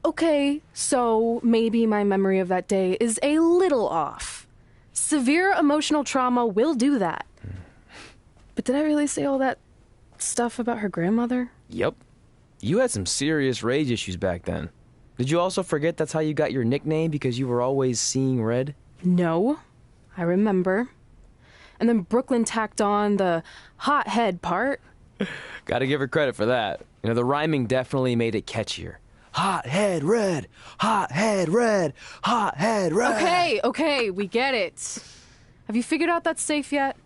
Okay, so maybe my memory of that day is a little off. Severe emotional trauma will do that. But did I really say all that stuff about her grandmother? Yep. You had some serious rage issues back then. Did you also forget that's how you got your nickname because you were always seeing red? No, I remember. And then Brooklyn tacked on the hot head part. Gotta give her credit for that. You know, the rhyming definitely made it catchier. Hot head red, hot head red, hot head red. Okay, we get it. Have you figured out that's safe yet?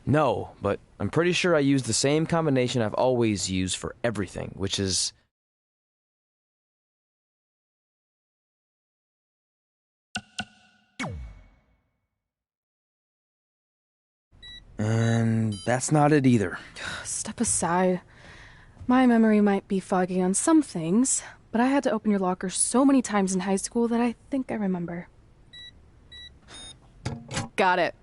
No, but I'm pretty sure I used the same combination I've always used for everything, which is... And that's not it either. Step aside. My memory might be foggy on some things, but I had to open your locker so many times in high school that I think I remember. Got it.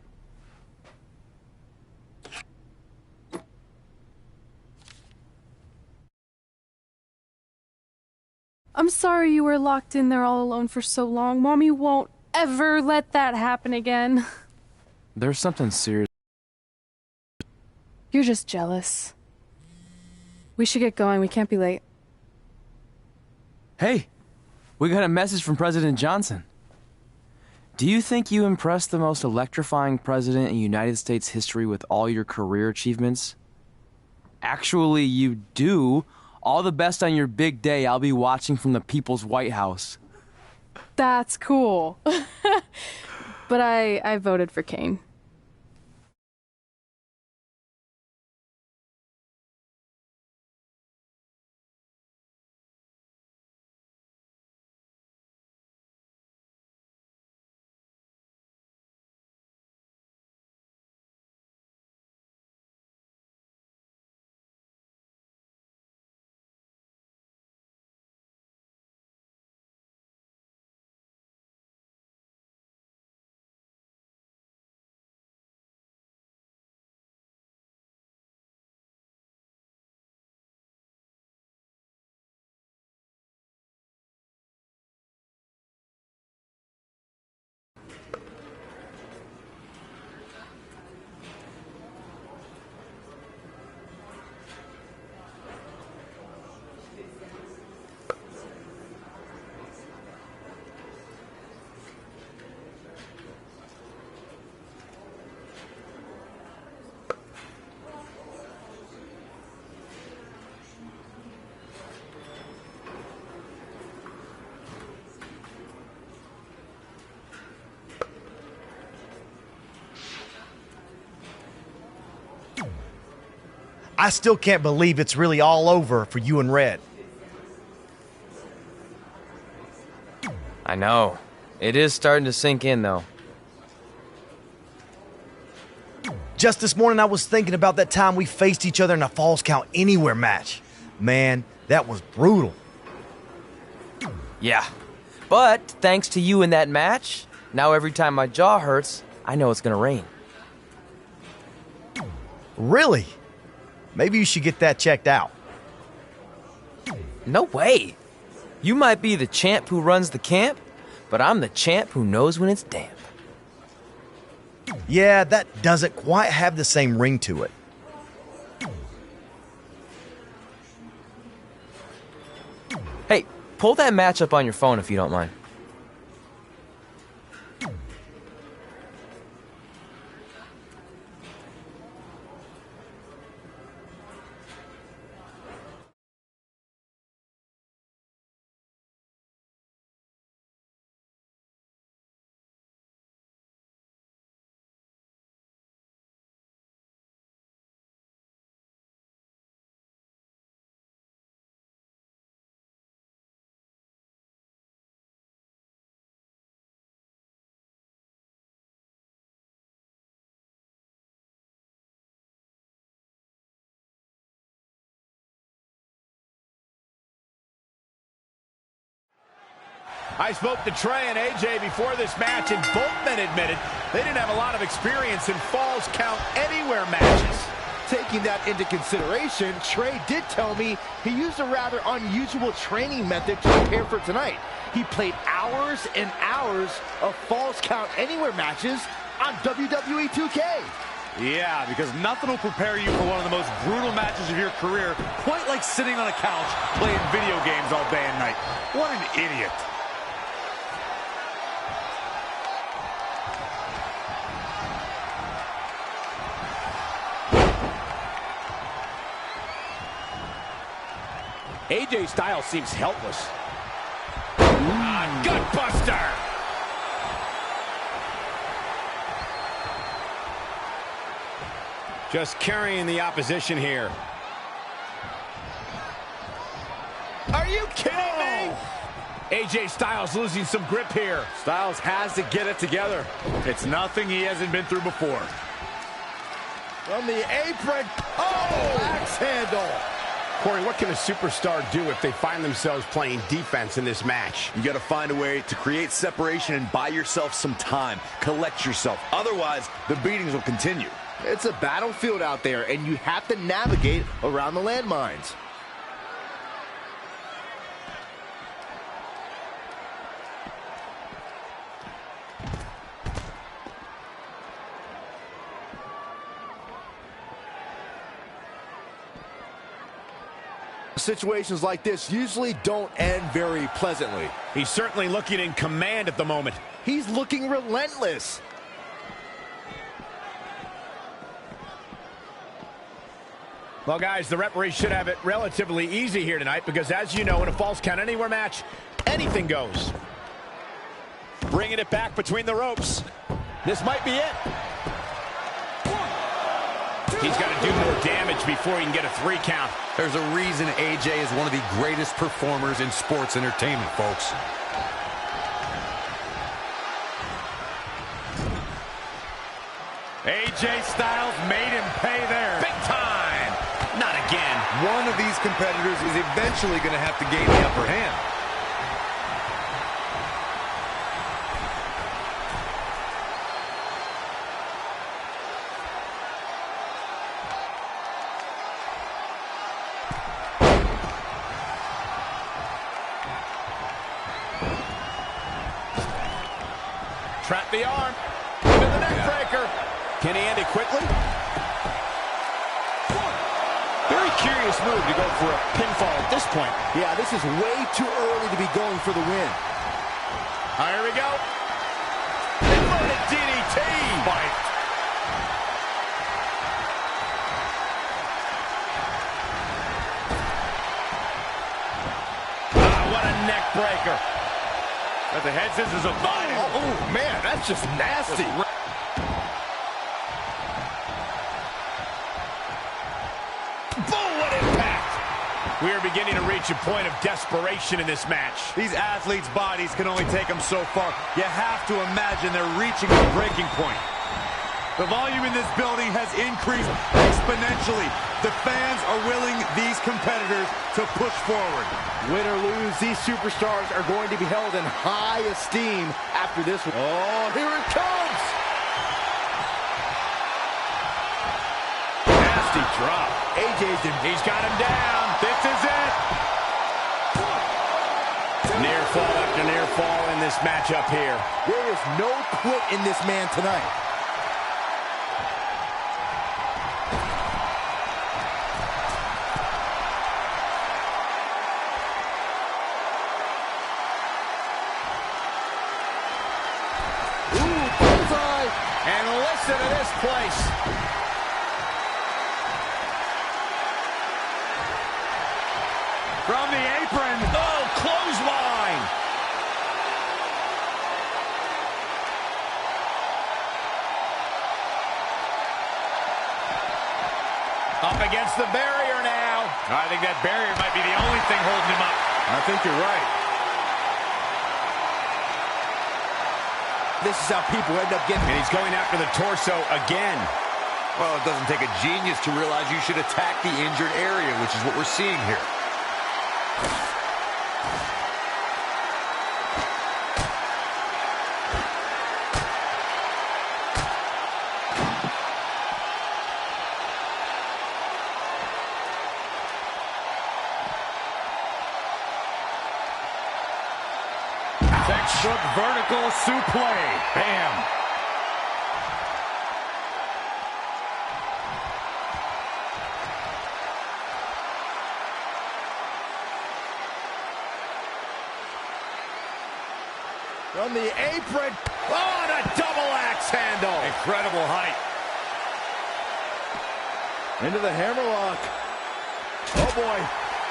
I'm sorry you were locked in there all alone for so long. Mommy won't ever let that happen again. There's something serious. You're just jealous. We should get going. We can't be late. Hey, we got a message from President Johnson. Do you think you impressed the most electrifying president in United States history with all your career achievements? Actually, you do. All the best on your big day. I'll be watching from the People's White House. That's cool. But I voted for Kane. I still can't believe it's really all over for you and Red. I know. It is starting to sink in, though. Just this morning I was thinking about that time we faced each other in a Falls Count Anywhere match. Man, that was brutal. Yeah. But thanks to you in that match, now every time my jaw hurts, I know it's gonna rain. Really? Maybe you should get that checked out. No way. You might be the champ who runs the camp, but I'm the champ who knows when it's damp. Yeah, that doesn't quite have the same ring to it. Hey, pull that match up on your phone if you don't mind. I spoke to Trey and AJ before this match, and both men admitted they didn't have a lot of experience in Falls Count Anywhere matches. taking that into consideration, Trey did tell me he used a rather unusual training method to prepare for tonight. He played hours and hours of Falls Count Anywhere matches on WWE 2K. Yeah, because nothing will prepare you for one of the most brutal matches of your career, quite like sitting on a couch playing video games all day and night. What an idiot. AJ Styles seems helpless. Gutbuster! Just carrying the opposition here. Are you kidding me? AJ Styles losing some grip here. Styles has to get it together. It's nothing he hasn't been through before. From the apron. Oh, axe handle. Corey, what can a superstar do if they find themselves playing defense in this match? You got to find a way to create separation and buy yourself some time. Collect yourself. Otherwise, the beatings will continue. It's a battlefield out there, and you have to navigate around the landmines. Situations like this usually don't end very pleasantly. He's certainly looking in command at the moment. He's looking relentless. Well, guys, the referee should have it relatively easy here tonight because, as you know, in a Falls Count Anywhere match, anything goes. Bringing it back between the ropes. This might be it. He's got to do more damage before he can get a 3 count. There's a reason AJ is one of the greatest performers in sports entertainment, folks. AJ Styles made him pay there. Big time. Not again. One of these competitors is eventually going to have to gain the upper hand. Trap the arm. Into the neck breaker. Can he end it quickly? Very curious move to go for a pinfall at this point. Yeah, this is way too early to be going for the win. Here we go. Inverted DDT. Bite. What a neck breaker. But the head scissors of Biden. Oh, man, that's just nasty. Boom, what impact. We are beginning to reach a point of desperation in this match. These athletes' bodies can only take them so far. You have to imagine they're reaching a breaking point. The volume in this building has increased exponentially. The fans are willing these competitors to push forward. Win or lose, these superstars are going to be held in high esteem after this one. Oh, here it comes! Nasty drop. AJ's in. He's got him down. This is it. Near fall after near fall in this matchup here. There is no quit in this man tonight. And listen to this place. From the apron. Oh, clothesline. Up against the barrier now. I think that barrier might be the only thing holding him up. I think you're right. This is how people end up getting... And he's going after the torso again. Well, it doesn't take a genius to realize you should attack the injured area, which is what we're seeing here. Ouch! The vertical suplex. Bam. From the apron. Oh, and a double axe handle. Incredible height. Into the hammerlock. Oh, boy.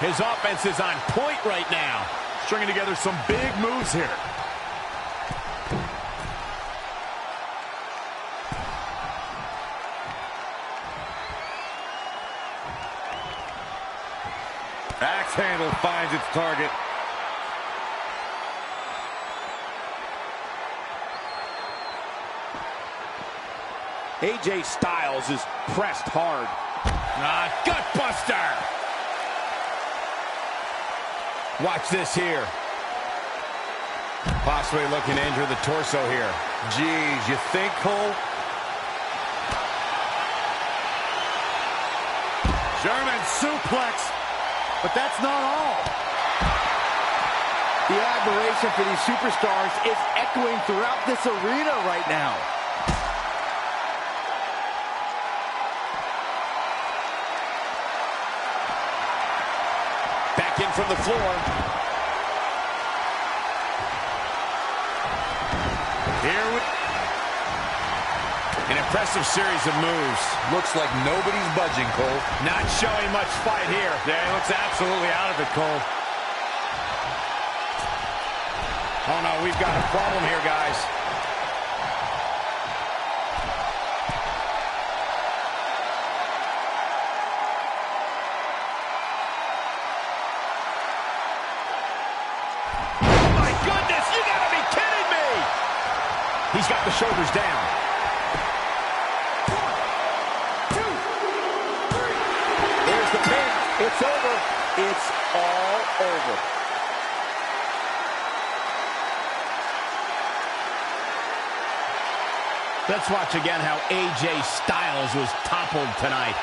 His offense is on point right now. Stringing together some big moves here. Axe handle finds its target. AJ Styles is pressed hard. Gutbuster! Watch this here. Possibly looking to injure the torso here. Geez, you think, Cole? German suplex, but that's not all. The admiration for these superstars is echoing throughout this arena right now. Back in from the floor. Here we... An impressive series of moves. Looks like nobody's budging, Cole. Not showing much fight here. Yeah, he looks absolutely out of it, Cole. Oh, no, we've got a problem here, guys. Oh, my goodness, you gotta be kidding me! He's got the shoulders down. 1, 2, 3. There's the pin. It's over. It's all over. Let's watch again how AJ Styles was toppled tonight.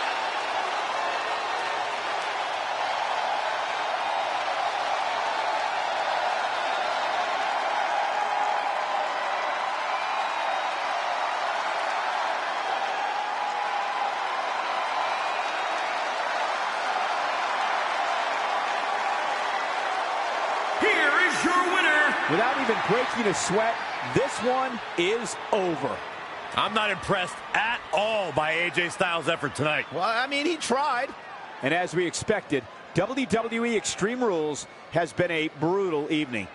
Here is your winner. Without even breaking a sweat, this one is over. I'm not impressed at all by AJ Styles' effort tonight. Well, I mean, he tried. And as we expected, WWE Extreme Rules has been a brutal evening.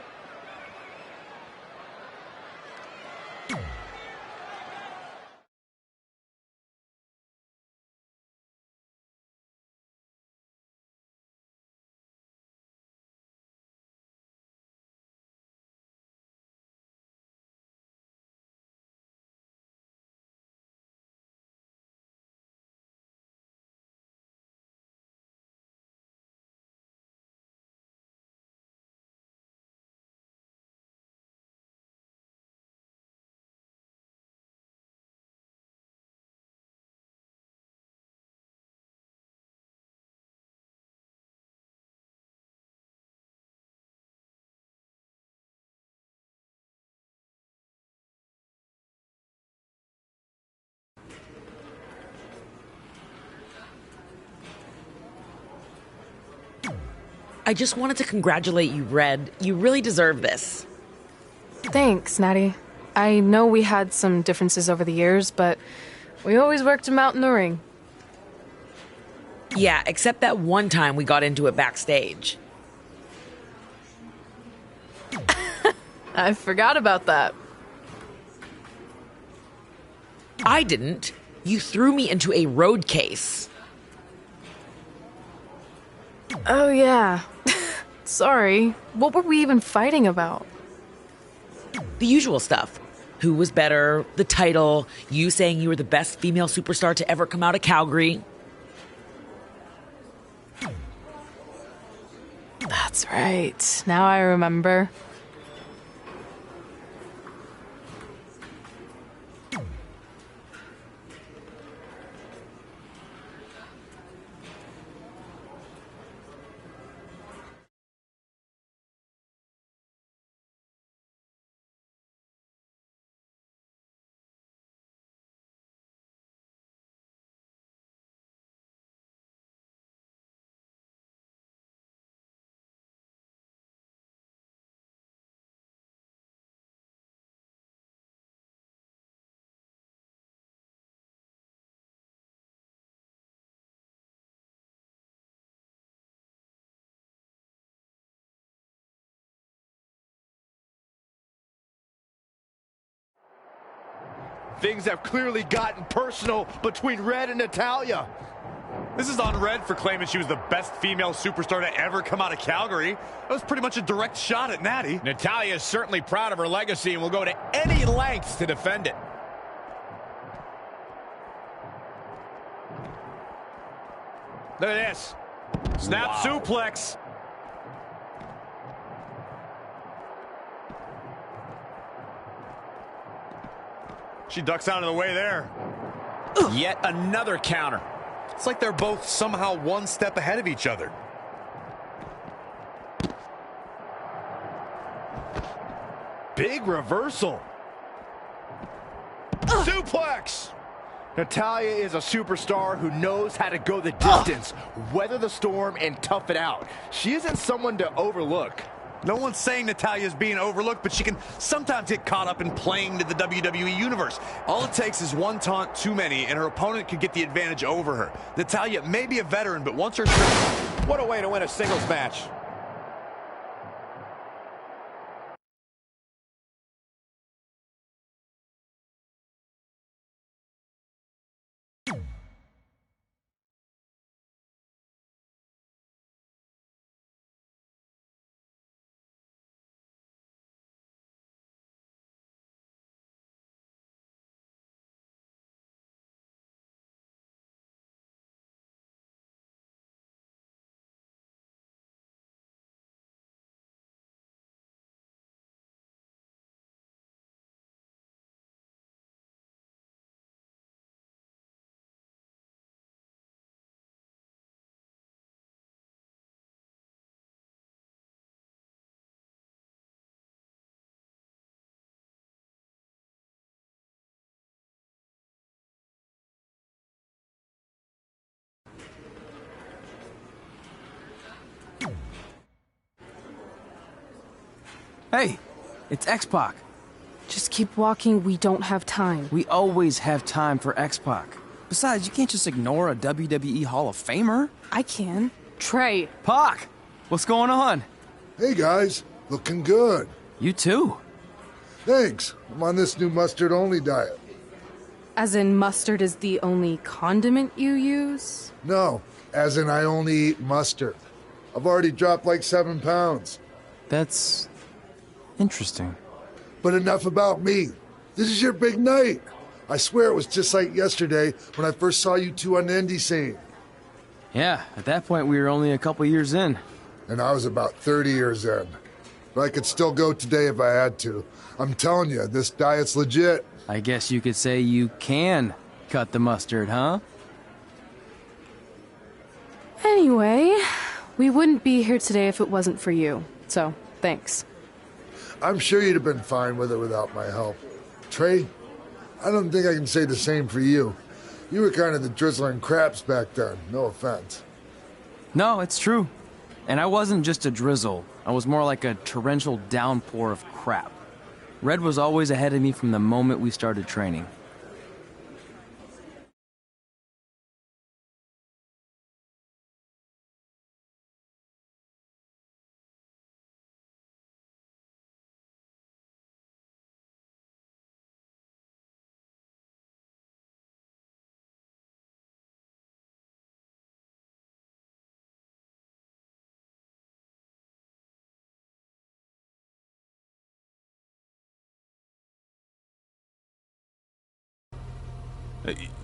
I just wanted to congratulate you, Red. You really deserve this. Thanks, Natty. I know we had some differences over the years, but we always worked them out in the ring. Yeah, except that one time we got into it backstage. I forgot about that. I didn't. You threw me into a road case. Oh, yeah. Sorry. What were we even fighting about? The usual stuff. Who was better, the title, you saying you were the best female superstar to ever come out of Calgary. That's right. Now I remember. Things have clearly gotten personal between Red and Natalya. This is on Red for claiming she was the best female superstar to ever come out of Calgary. That was pretty much a direct shot at Natty. Natalya is certainly proud of her legacy and will go to any lengths to defend it. Look at this. Snap suplex. She ducks out of the way there. Yet another counter. It's like they're both somehow one step ahead of each other. Big reversal. Suplex. Natalya is a superstar who knows how to go the distance, weather the storm, and tough it out. She isn't someone to overlook. No one's saying Natalya's being overlooked, but she can sometimes get caught up in playing to the WWE Universe. All it takes is one taunt too many, and her opponent could get the advantage over her. Natalya may be a veteran, but once her... What a way to win a singles match. Hey, it's X-Pac. Just keep walking, we don't have time. We always have time for X-Pac. Besides, you can't just ignore a WWE Hall of Famer. I can. Trey. Pac, what's going on? Hey guys, looking good. You too. Thanks. I'm on this new mustard-only diet. As in mustard is the only condiment you use? No, as in I only eat mustard. I've already dropped like 7 pounds. That's interesting. But enough about me. This is your big night. I swear it was just like yesterday when I first saw you two on the indie scene. Yeah, at that point we were only a couple years in. And I was about 30 years in. But I could still go today if I had to. I'm telling you, this diet's legit. I guess you could say you can cut the mustard, huh? Anyway, we wouldn't be here today if it wasn't for you. So, thanks. I'm sure you'd have been fine with it without my help. Trey, I don't think I can say the same for you. You were kind of the drizzling craps back then, no offense. No, it's true. And I wasn't just a drizzle. I was more like a torrential downpour of crap. Red was always ahead of me from the moment we started training.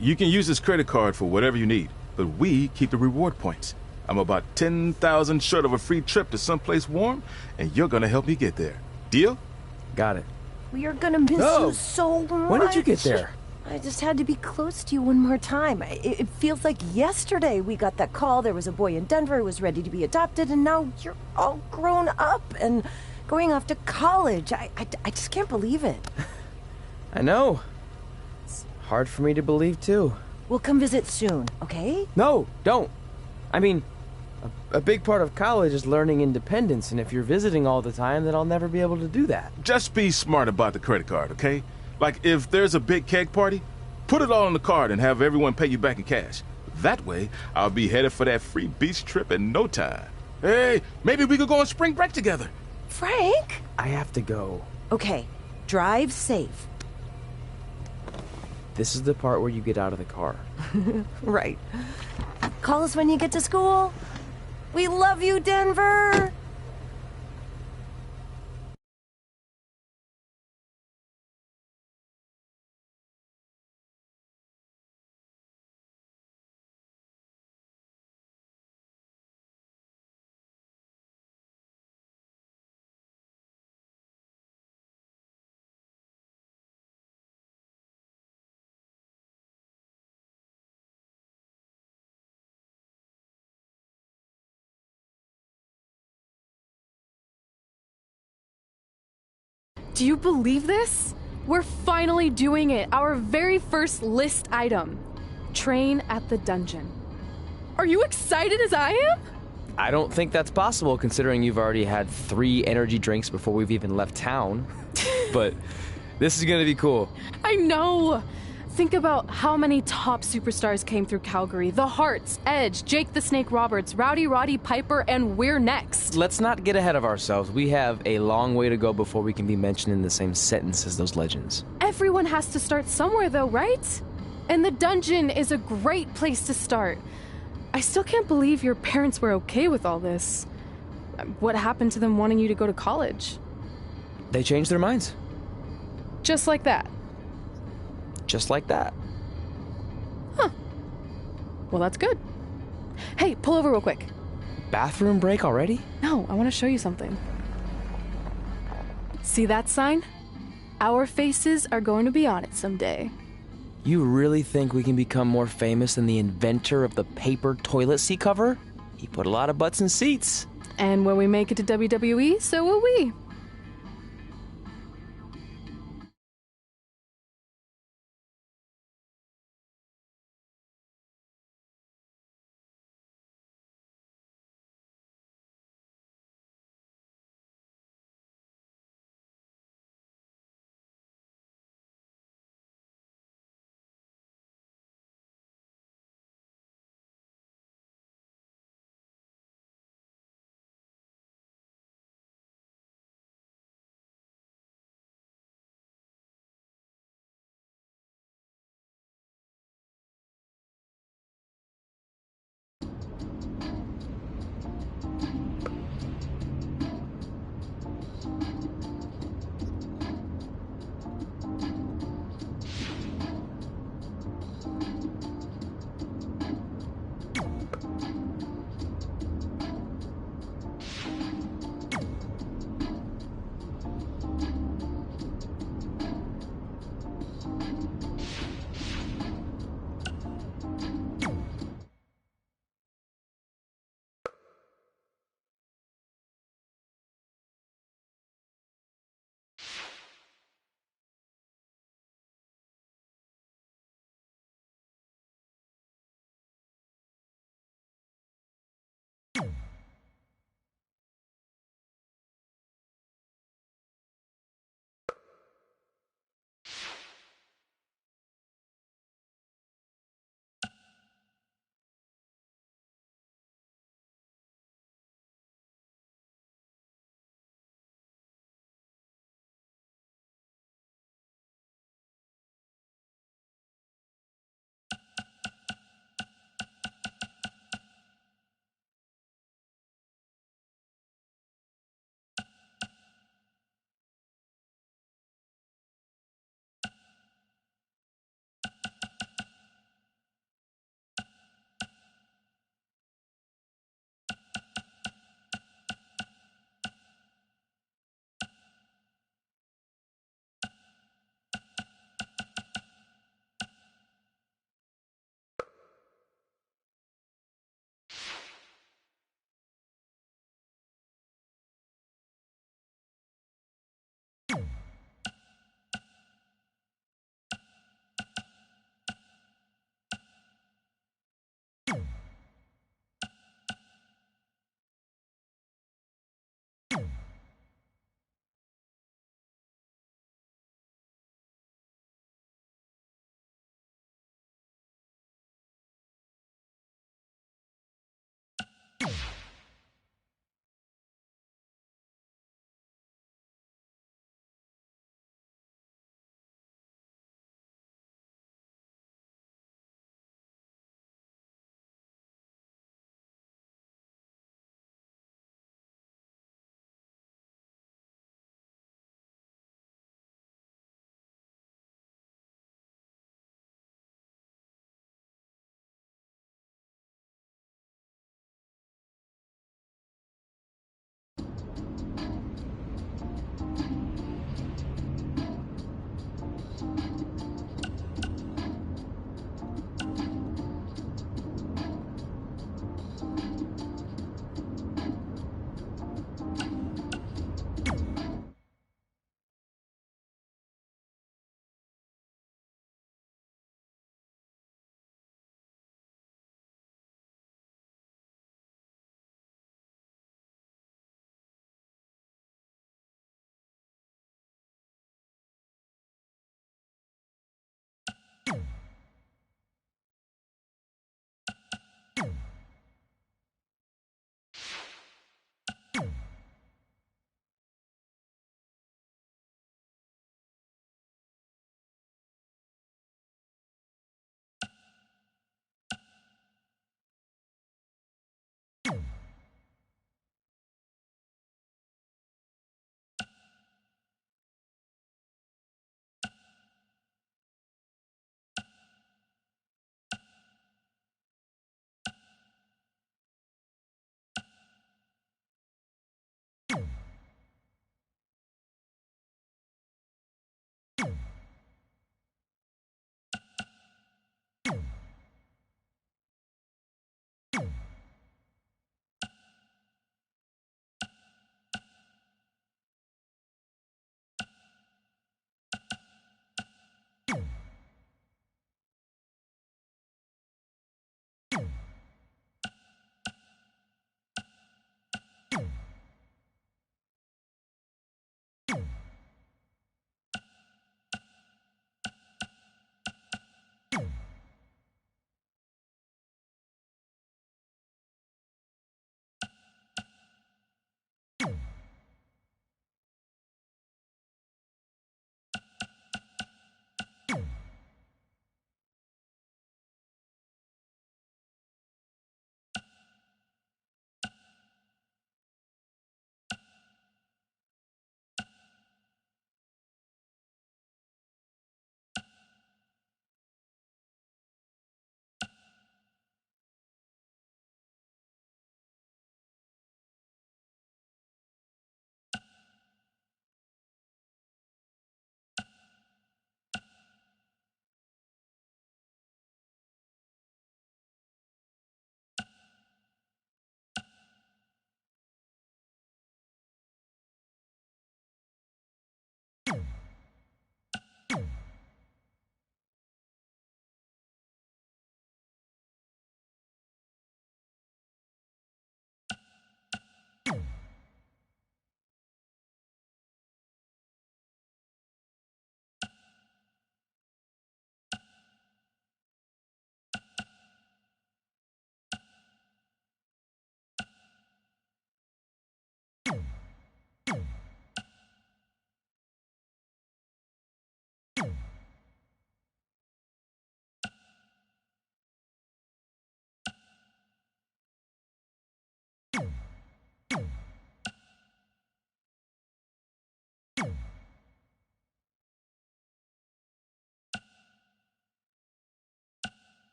You can use this credit card for whatever you need, but we keep the reward points. I'm about 10,000 short of a free trip to someplace warm, and you're gonna help me get there. Deal? Got it. We are gonna miss you so much. When did you get there? I just had to be close to you one more time. It feels like yesterday we got that call. There was a boy in Denver who was ready to be adopted, and now you're all grown up and going off to college. I just can't believe it. I know. Hard for me to believe, too. We'll come visit soon, okay? No, don't. I mean, a big part of college is learning independence, and if you're visiting all the time, then I'll never be able to do that. Just be smart about the credit card, okay? Like, if there's a big keg party, put it all on the card and have everyone pay you back in cash. That way, I'll be headed for that free beach trip in no time. Hey, maybe we could go on spring break together. Frank? I have to go. Okay, drive safe. This is the part where you get out of the car. Right. Call us when you get to school. We love you, Denver! Do you believe this? We're finally doing it. Our very first list item. Train at the dungeon. Are you excited as I am? I don't think that's possible considering you've already had 3 energy drinks before we've even left town. But this is gonna be cool. I know. Think about how many top superstars came through Calgary. The Hearts, Edge, Jake the Snake Roberts, Rowdy Roddy Piper, and we're next. Let's not get ahead of ourselves. We have a long way to go before we can be mentioned in the same sentence as those legends. Everyone has to start somewhere though, right? And the dungeon is a great place to start. I still can't believe your parents were okay with all this. What happened to them wanting you to go to college? They changed their minds. Just like that. Just like that. Huh. Well, that's good. Hey, pull over real quick. Bathroom break already? No, I want to show you something. See that sign? Our faces are going to be on it someday. You really think we can become more famous than the inventor of the paper toilet seat cover? He put a lot of butts in seats. And when we make it to WWE, so will we.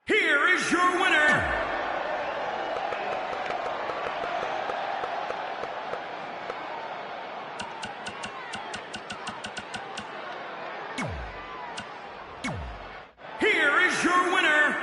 Here is your winner, Here is your winner,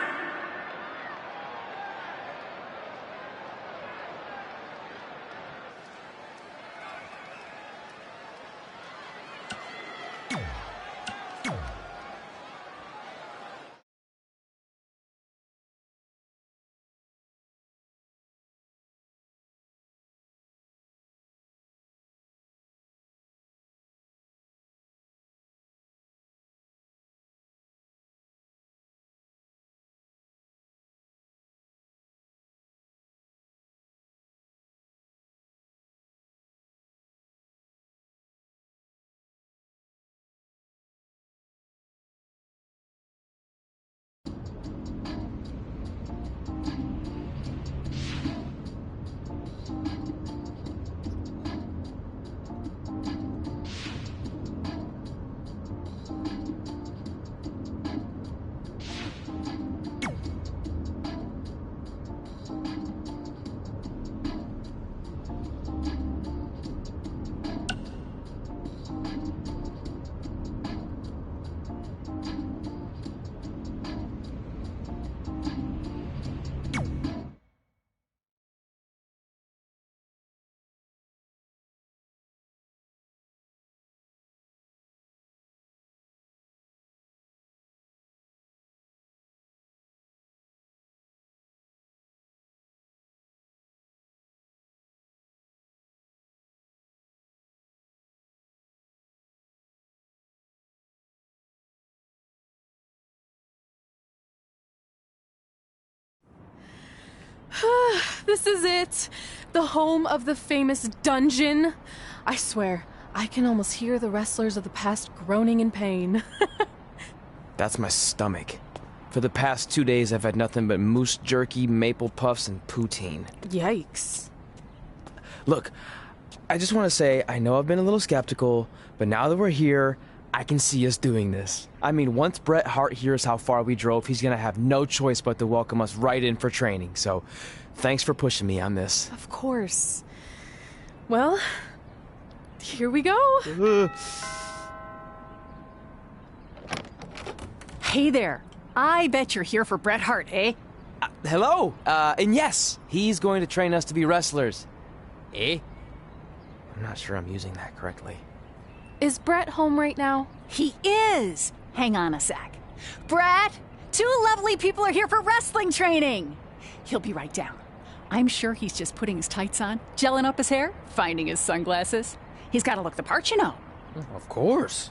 This is it. The home of the famous dungeon. I swear, I can almost hear the wrestlers of the past groaning in pain. That's my stomach. For the past 2 days, I've had nothing but moose jerky, maple puffs, and poutine. Yikes. Look, I just want to say, I know I've been a little skeptical, but now that we're here, I can see us doing this. I mean, once Bret Hart hears how far we drove, he's gonna have no choice but to welcome us right in for training. So, thanks for pushing me on this. Of course. Well, here we go. Hey there. I bet you're here for Bret Hart, eh? Hello. And yes, he's going to train us to be wrestlers. Eh? I'm not sure I'm using that correctly. Is Bret home right now? He is. Hang on a sec. Bret, 2 lovely people are here for wrestling training. He'll be right down. I'm sure he's just putting his tights on, gelling up his hair, finding his sunglasses. He's got to look the part, you know. Of course.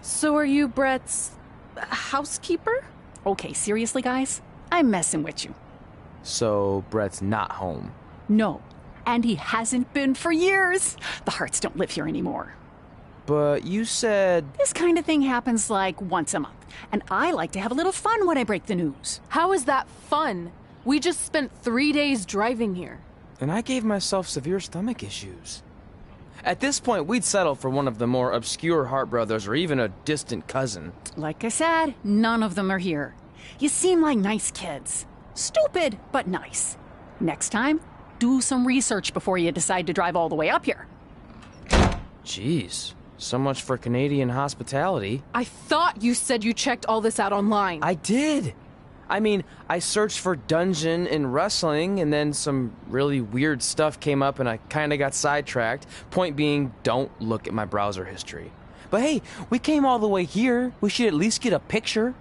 So are you Bret's housekeeper? Okay, seriously, guys? I'm messing with you. So, Bret's not home. No, and he hasn't been for years. The Harts don't live here anymore. But you said... This kind of thing happens like once a month, and I like to have a little fun when I break the news. How is that fun? We just spent 3 days driving here. And I gave myself severe stomach issues. At this point, we'd settle for one of the more obscure Hart brothers or even a distant cousin. Like I said, none of them are here. You seem like nice kids. Stupid, but nice. Next time, do some research before you decide to drive all the way up here. Jeez. So much for Canadian hospitality. I thought you said you checked all this out online. I did. I mean, I searched for dungeon in wrestling, and then some really weird stuff came up, and I kind of got sidetracked. Point being, don't look at my browser history. But hey, we came all the way here. We should at least get a picture.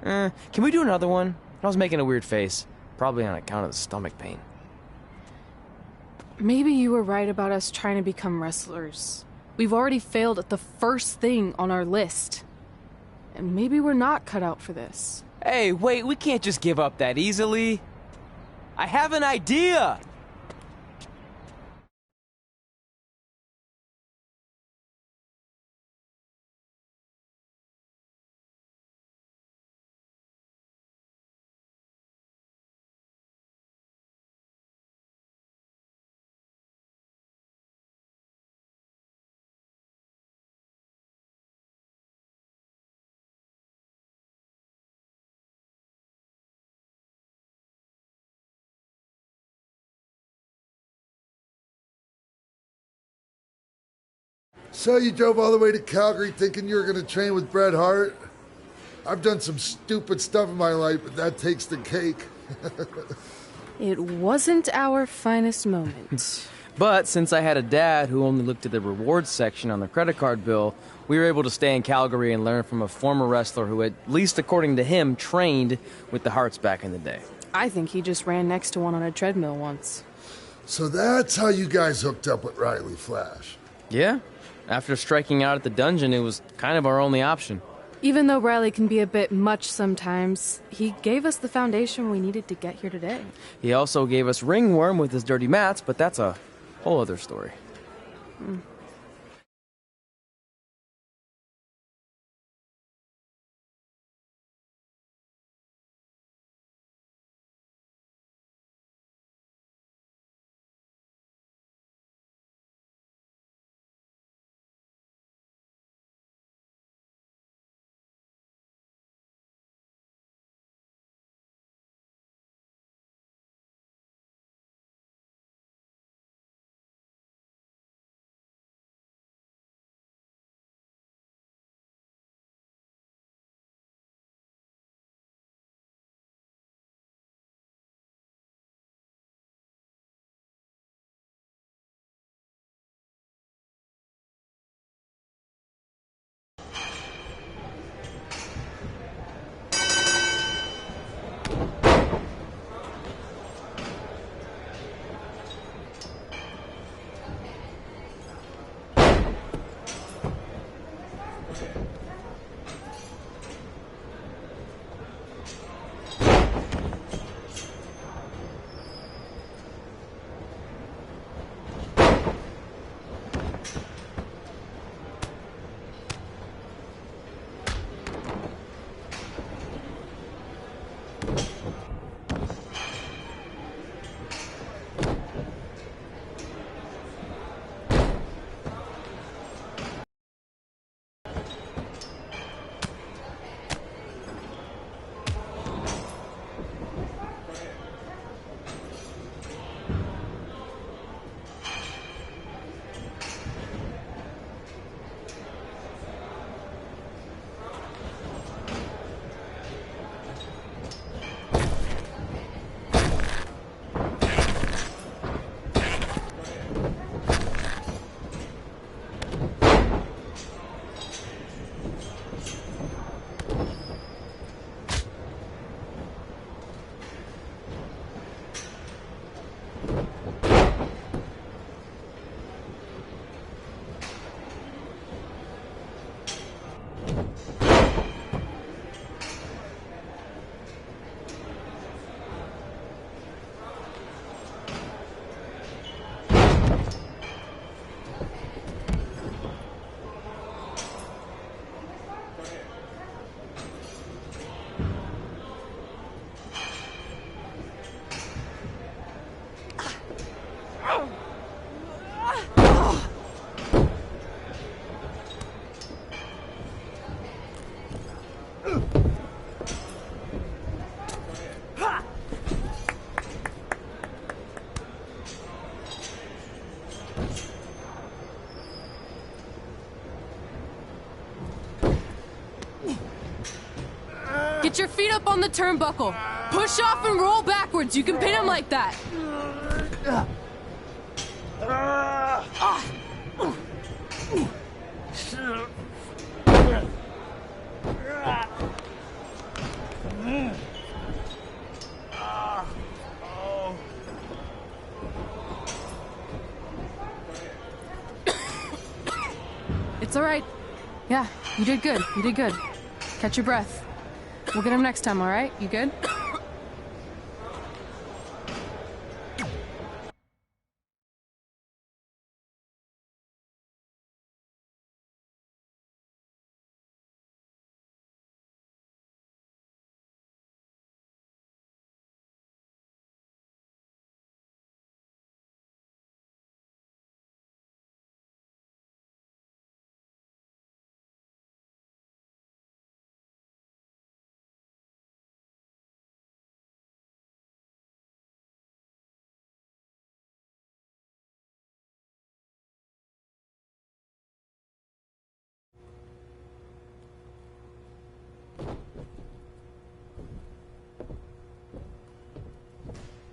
Can we do another one? I was making a weird face. Probably on account of the stomach pain. Maybe you were right about us trying to become wrestlers. We've already failed at the first thing on our list. And maybe we're not cut out for this. Hey, wait, we can't just give up that easily. I have an idea! So you drove all the way to Calgary thinking you were going to train with Bret Hart? I've done some stupid stuff in my life, but that takes the cake. It wasn't our finest moment. But since I had a dad who only looked at the rewards section on the credit card bill, we were able to stay in Calgary and learn from a former wrestler who, at least according to him, trained with the Harts back in the day. I think he just ran next to one on a treadmill once. So that's how you guys hooked up with Riley Flash. Yeah. After striking out at the dungeon, it was kind of our only option. Even though Riley can be a bit much sometimes, he gave us the foundation we needed to get here today. He also gave us Ringworm with his dirty mats, but that's a whole other story. Get your feet up on the turnbuckle. Push off and roll backwards. You can pin him like that. It's all right. Yeah, you did good. You did good. Catch your breath. We'll get him next time, all right? You good?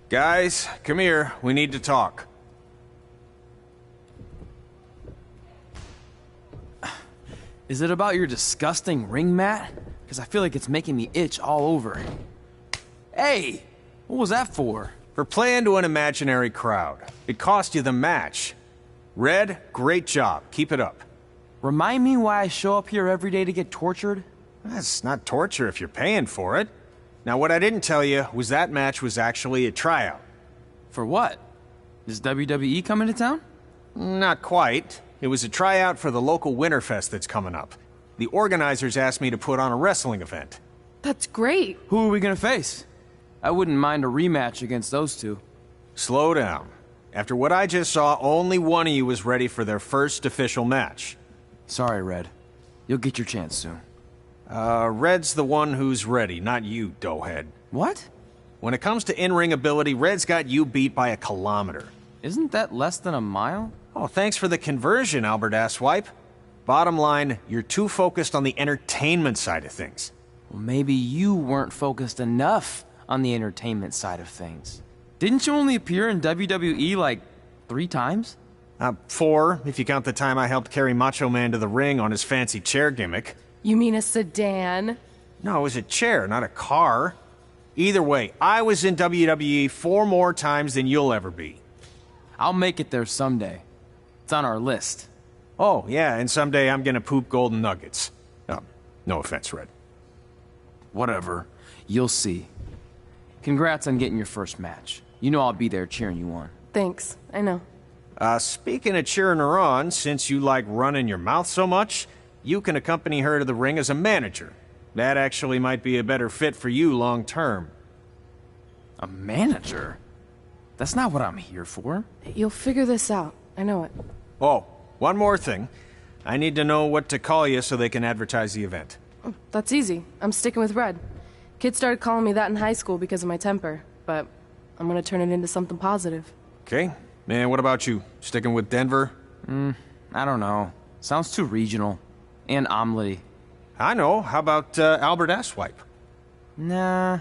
Guys, come here. We need to talk. Is it about your disgusting ring mat? Because I feel like it's making me itch all over. Hey! What was that for? For playing to an imaginary crowd. It cost you the match. Red, great job. Keep it up. Remind me why I show up here every day to get tortured? That's not torture if you're paying for it. Now, what I didn't tell you was that match was actually a tryout. For what? Is WWE coming to town? Not quite. It was a tryout for the local Winterfest that's coming up. The organizers asked me to put on a wrestling event. That's great. Who are we gonna face? I wouldn't mind a rematch against those two. Slow down. After what I just saw, only one of you was ready for their first official match. Sorry, Red. You'll get your chance soon. Red's the one who's ready, not you, doughhead. What? When it comes to in-ring ability, Red's got you beat by a kilometer. Isn't that less than a mile? Oh, thanks for the conversion, Albert Asswipe. Bottom line, you're too focused on the entertainment side of things. Well, maybe you weren't focused enough on the entertainment side of things. Didn't you only appear in WWE like 3 times? 4, if you count the time I helped carry Macho Man to the ring on his fancy chair gimmick. You mean a sedan? No, it was a chair, not a car. Either way, I was in WWE 4 more times than you'll ever be. I'll make it there someday. It's on our list. Oh, yeah, and someday I'm gonna poop golden nuggets. No offense, Red. Whatever. You'll see. Congrats on getting your first match. You know I'll be there cheering you on. Thanks. I know. Speaking of cheering her on, since you like running your mouth so much, you can accompany her to the ring as a manager. That actually might be a better fit for you long term. A manager? That's not what I'm here for. You'll figure this out. I know it. Oh, one more thing. I need to know what to call you so they can advertise the event. Oh, that's easy. I'm sticking with Red. Kids started calling me that in high school because of my temper, but I'm gonna turn it into something positive. Okay. And what about you? Sticking with Denver? I don't know. Sounds too regional. And omelette-y. I know. How about Albert Asswipe? Nah.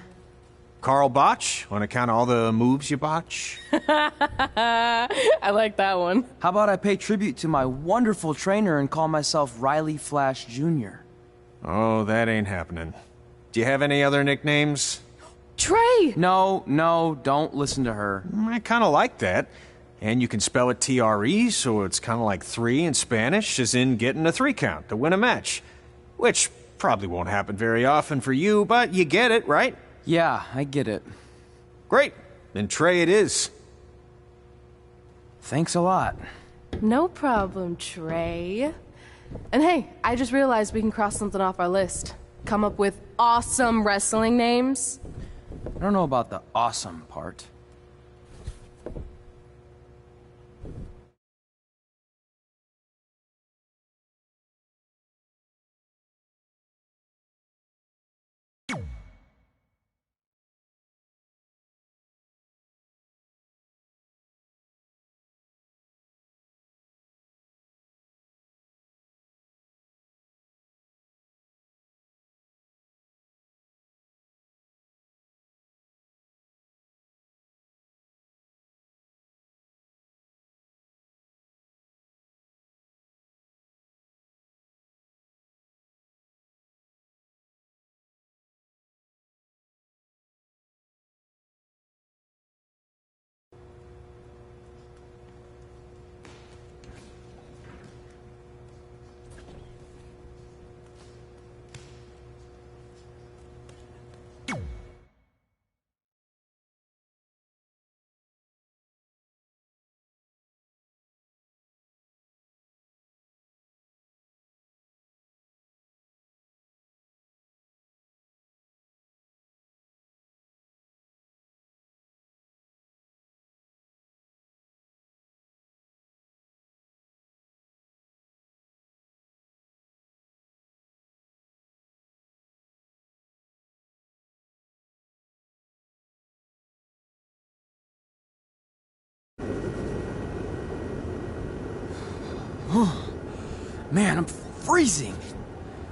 Carl Botch, on account of all the moves you botch? I like that one. How about I pay tribute to my wonderful trainer and call myself Riley Flash Jr.? Oh, that ain't happening. Do you have any other nicknames? Trey! No, don't listen to her. I kind of like that. And you can spell it T-R-E, so it's kind of like 3 in Spanish, as in getting a 3 count to win a match. Which probably won't happen very often for you, but you get it, right? Yeah, I get it. Great. Then Trey it is. Thanks a lot. No problem, Trey. And hey, I just realized we can cross something off our list. Come up with awesome wrestling names. I don't know about the awesome part. Man, I'm freezing.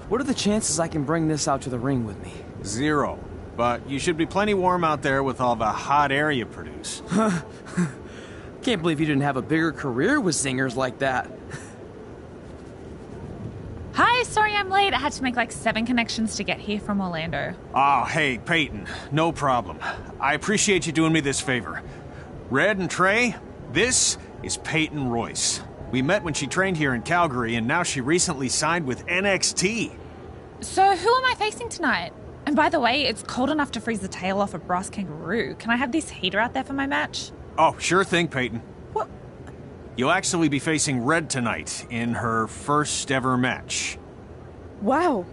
What are the chances I can bring this out to the ring with me? 0. but you should be plenty warm out there with all the hot air you produce. Can't believe you didn't have a bigger career with zingers like that. Hi, sorry I'm late. I had to make like 7 connections to get here from Orlando. Oh, hey, Peyton. No problem. I appreciate you doing me this favor. Red and Trey, this is Peyton Royce. We met when she trained here in Calgary, and now she recently signed with NXT. So who am I facing tonight? And by the way, it's cold enough to freeze the tail off a brass kangaroo. Can I have this heater out there for my match? Oh, sure thing, Peyton. What? You'll actually be facing Red tonight in her first ever match. Wow,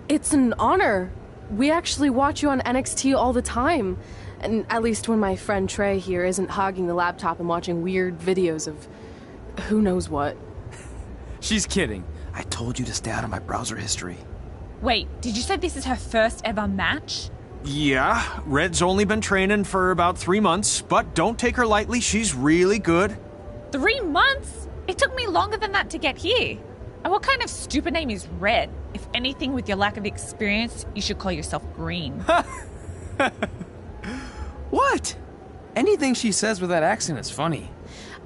it's an honor. We actually watch you on NXT all the time. And at least when my friend Trey here isn't hogging the laptop and watching weird videos of who knows what. She's kidding. I told you to stay out of my browser history. Wait, did you say this is her first ever match? Yeah, Red's only been training for about 3 months, but don't take her lightly, she's really good. 3 months? It took me longer than that to get here. And what kind of stupid name is Red? If anything, with your lack of experience, you should call yourself Green. What? Anything she says with that accent is funny.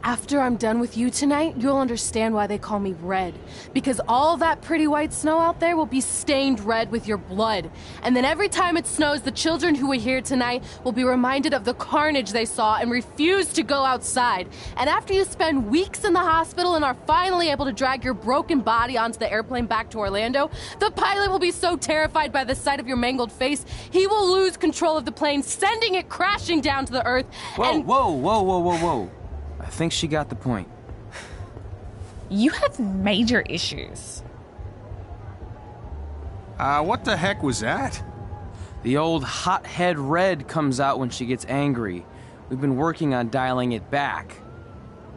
After I'm done with you tonight, you'll understand why they call me Red. Because all that pretty white snow out there will be stained red with your blood. And then every time it snows, the children who are here tonight will be reminded of the carnage they saw and refuse to go outside. And after you spend weeks in the hospital and are finally able to drag your broken body onto the airplane back to Orlando, the pilot will be so terrified by the sight of your mangled face, he will lose control of the plane, sending it crashing down to the earth. Whoa. I think she got the point. You have major issues. What the heck was that? The old hothead Red comes out when she gets angry. We've been working on dialing it back.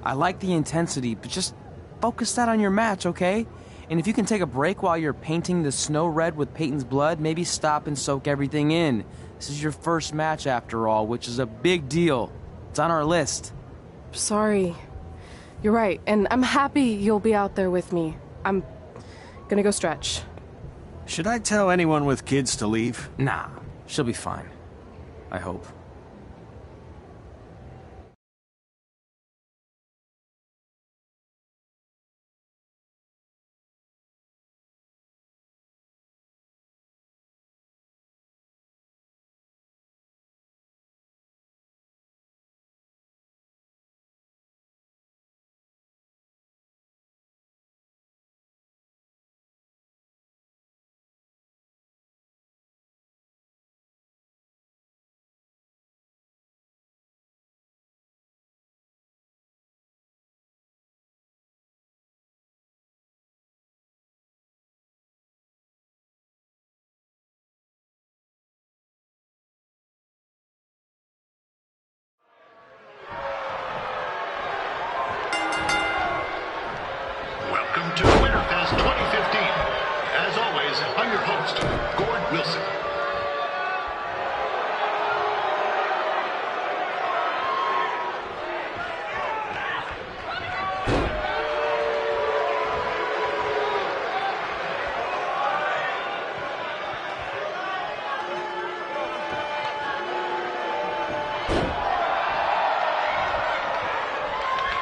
I like the intensity, but just focus that on your match, okay? And if you can take a break while you're painting the snow red with Peyton's blood, maybe stop and soak everything in. This is your first match after all, which is a big deal. It's on our list. Sorry. You're right, and I'm happy you'll be out there with me. I'm gonna go stretch. Should I tell anyone with kids to leave? Nah, she'll be fine. I hope. Welcome to Winterfest 2015. As always, I'm your host, Gord Wilson.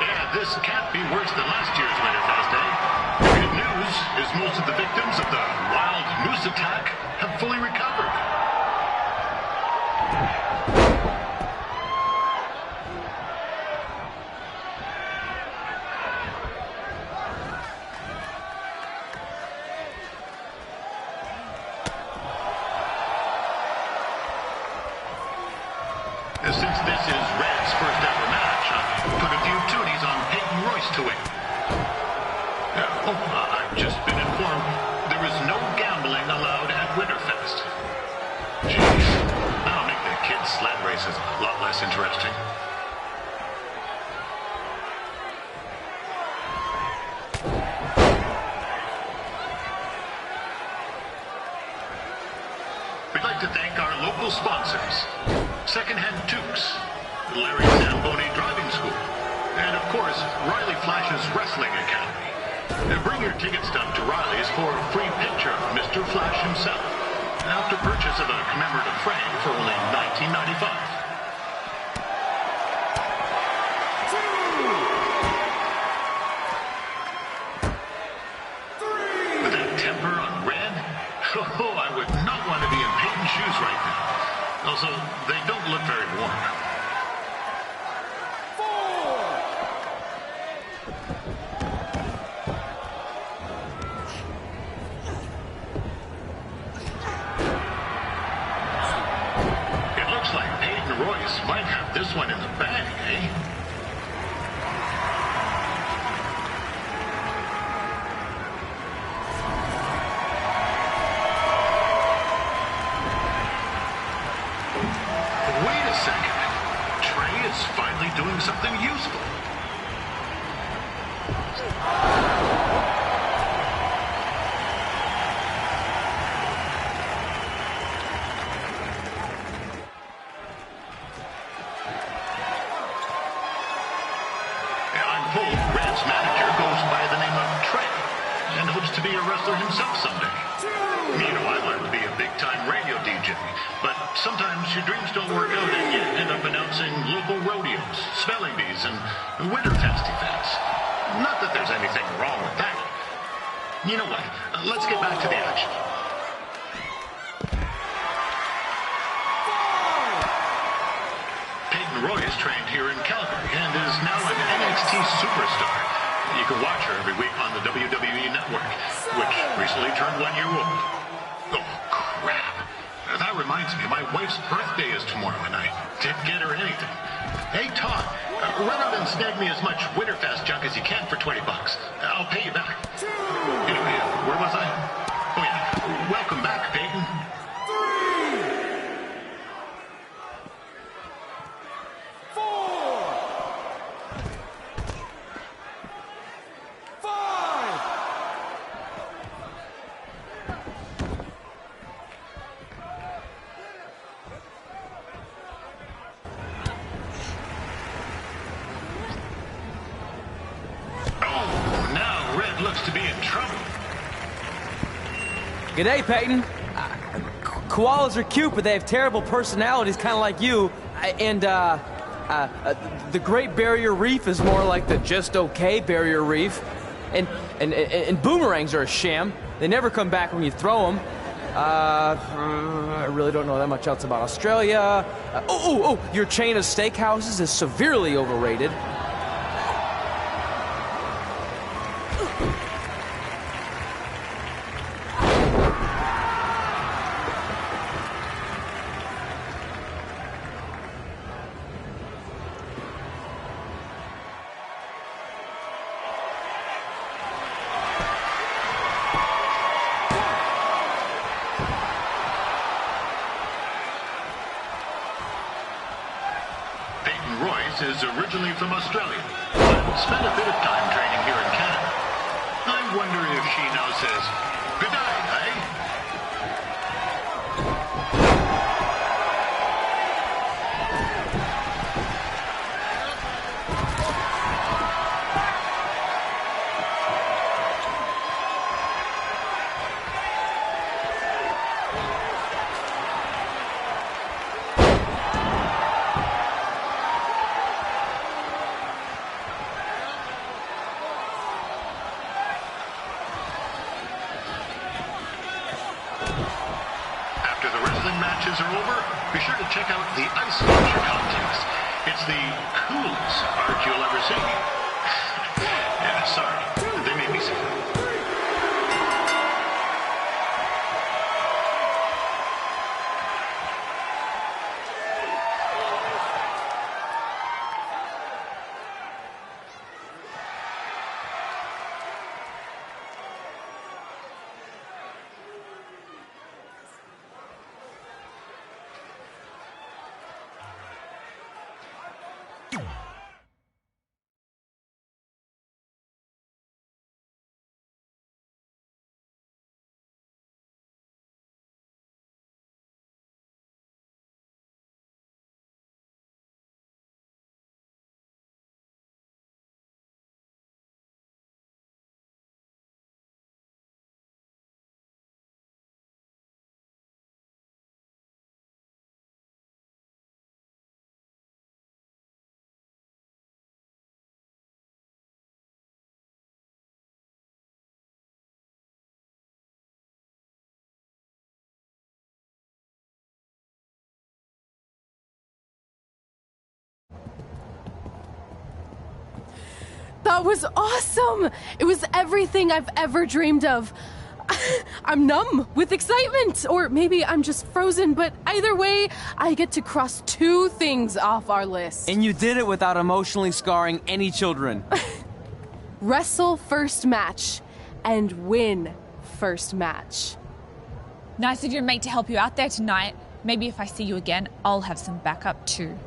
Yeah, this can't be worse than last year's Winterfest, eh? Good news is most of the victims of the wild moose attack have fully recovered. Since this is Red's first ever match, I put a few toonies on Peyton Royce to win. I've just been informed there is no gambling allowed at Winterfest. Jeez, that'll make the kids' sled races a lot less interesting. We'd like to thank our local sponsors, Secondhand Tukes, Larry Zamboni Driving School, and of course, Riley Flash's Wrestling Academy. Bring your ticket stub to Riley's for a free picture of Mr. Flash himself. after purchase of a commemorative frame for only $19.95. With that temper on Red, oh, I would not want to be in Peyton's shoes right now. Also, they don't look very warm. Royce might have this one in the bag, eh? Wait a second. Trey is finally doing something useful. Red's manager goes by the name of Trey and hopes to be a wrestler himself someday. You know, I learned to be a big-time radio DJ, but sometimes your dreams don't work out and you end up announcing local rodeos, spelling bees, and Winterfest events. Not that there's anything wrong with that. You know what? Let's get back to the action. Roy is trained here in Calgary and is now an NXT superstar. You can watch her every week on the WWE Network, which recently turned 1 year old. Oh, crap. That reminds me, my wife's birthday is tomorrow and I didn't get her anything. Hey, Todd, run out and snag me as much Winterfest junk as you can for $20. I'll pay you back. Anyway, where was I? Oh, yeah. Welcome back, Peyton. Looks to be in trouble. G'day, Peyton. Koalas are cute, but they have terrible personalities, kind of like you. And the Great Barrier Reef is more like the just okay Barrier Reef. And boomerangs are a sham. They never come back when you throw them. I really don't know that much else about Australia. Your chain of steakhouses is severely overrated. Royce is originally from Australia, but spent a bit of time training here in Canada. I wonder if she now says, good night, eh? Matches are over, be sure to check out the ice sculpture contest. It's the coolest art you'll ever see. Yeah, sorry, they made me sick. That was awesome! It was everything I've ever dreamed of. I'm numb with excitement, or maybe I'm just frozen, but either way, I get to cross 2 things off our list. And you did it without emotionally scarring any children. Wrestle first match and win first match. Nice of your mate to help you out there tonight. Maybe if I see you again, I'll have some backup too.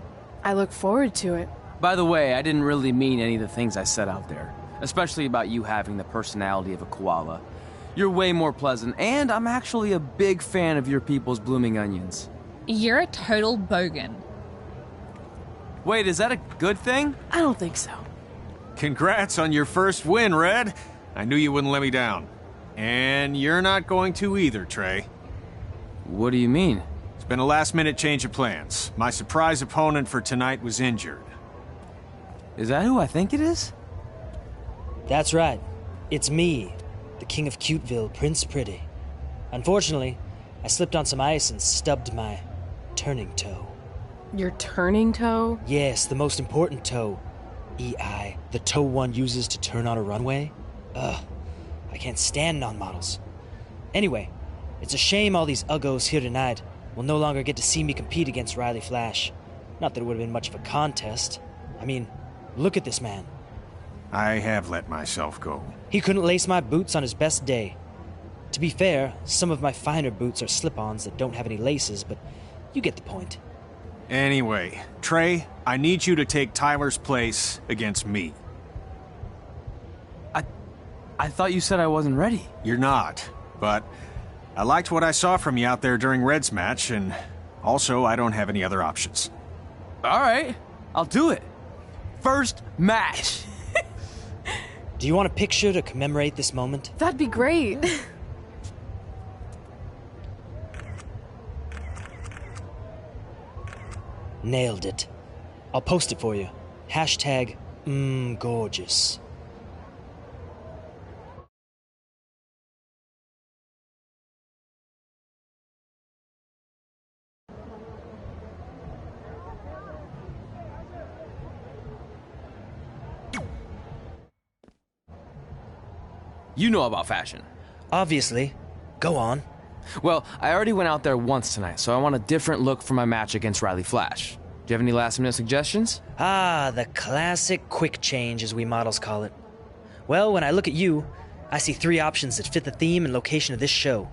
I look forward to it. By the way, I didn't really mean any of the things I said out there, especially about you having the personality of a koala. You're way more pleasant, and I'm actually a big fan of your people's blooming onions. You're a total bogan. Wait, is that a good thing? I don't think so. Congrats on your first win, Red. I knew you wouldn't let me down. And you're not going to either, Trey. What do you mean? It's been a last-minute change of plans. My surprise opponent for tonight was injured. Is that who I think it is? That's right. It's me, the King of Cuteville, Prince Pretty. Unfortunately, I slipped on some ice and stubbed my turning toe. Your turning toe? Yes, the most important toe. EI, the toe one uses to turn on a runway. Ugh, I can't stand non-models. Anyway, it's a shame all these uggos here tonight will no longer get to see me compete against Riley Flash. Not that it would have been much of a contest. I mean, look at this man. I have let myself go. He couldn't lace my boots on his best day. To be fair, some of my finer boots are slip-ons that don't have any laces, but you get the point. Anyway, Trey, I need you to take Tyler's place against me. I thought you said I wasn't ready. You're not, but I liked what I saw from you out there during Red's match, and also I don't have any other options. All right, I'll do it. First match. Do you want a picture to commemorate this moment? That'd be great. Nailed it. I'll post it for you. Hashtag gorgeous. You know about fashion. Obviously. Go on. Well, I already went out there once tonight, so I want a different look for my match against Riley Flash. Do you have any last-minute suggestions? Ah, the classic quick change, as we models call it. Well, when I look at you, I see 3 options that fit the theme and location of this show.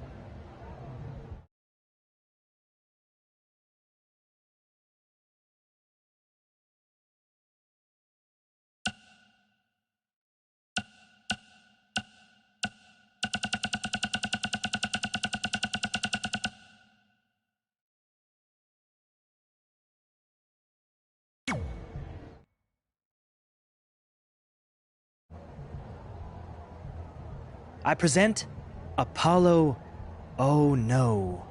I present Apollo Oh No.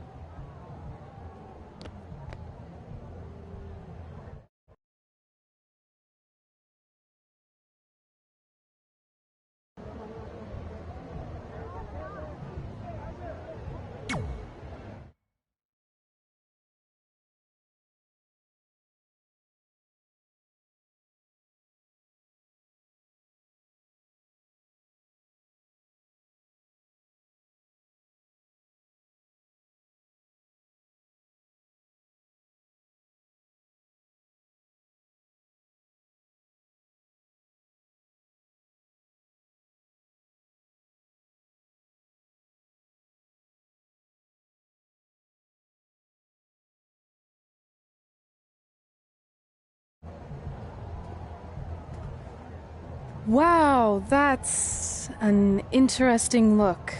Wow, that's an interesting look.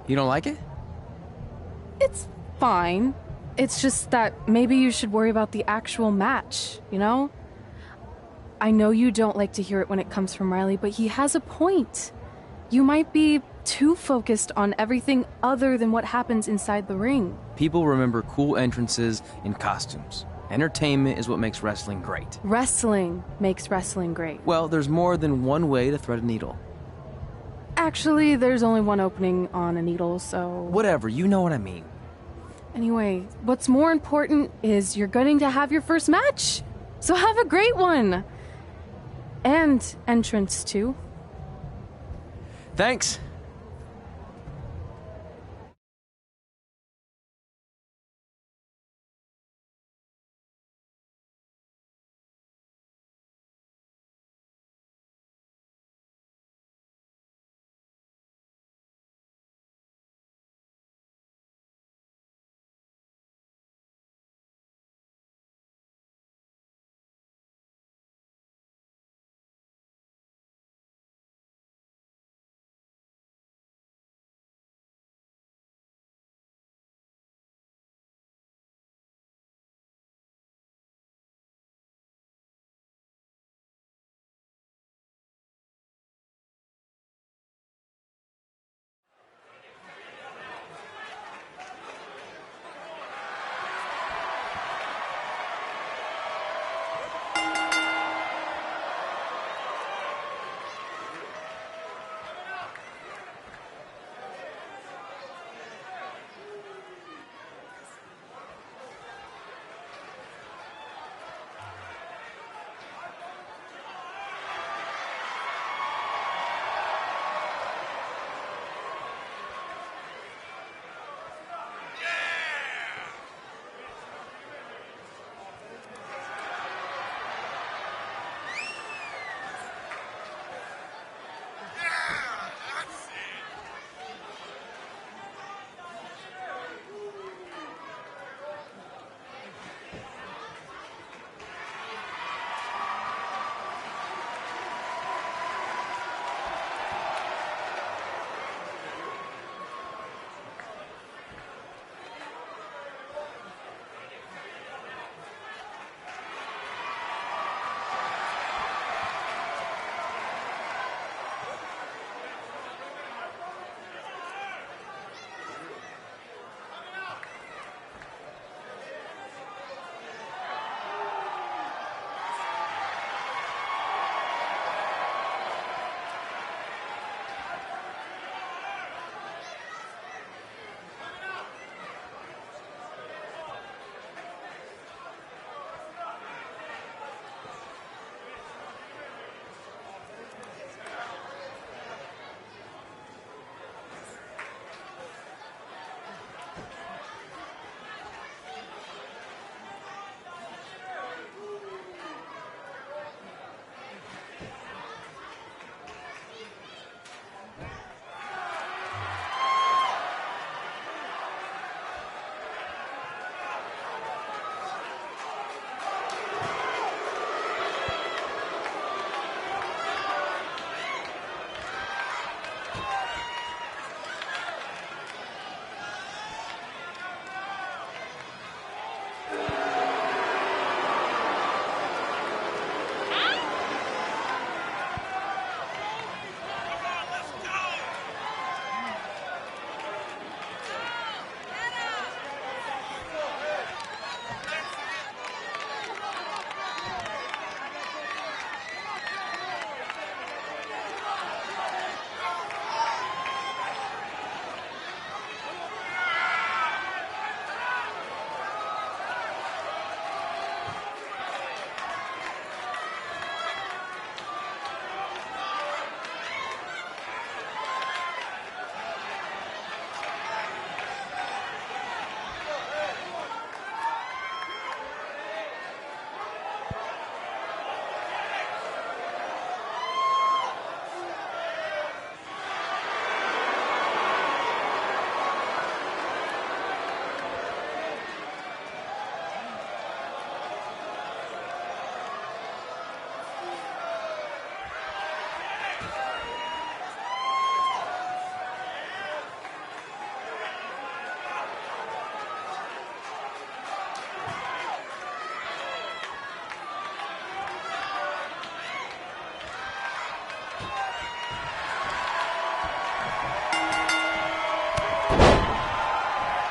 You don't like it? It's fine. It's just that maybe you should worry about the actual match, you know? I know you don't like to hear it when it comes from Riley, but he has a point. You might be too focused on everything other than what happens inside the ring. People remember cool entrances and costumes. Entertainment is what makes wrestling great. Wrestling makes wrestling great. Well, there's more than one way to thread a needle. Actually, there's only one opening on a needle, so... Whatever, you know what I mean. Anyway, what's more important is you're going to have your first match. So have a great one. And entrance, too. Thanks.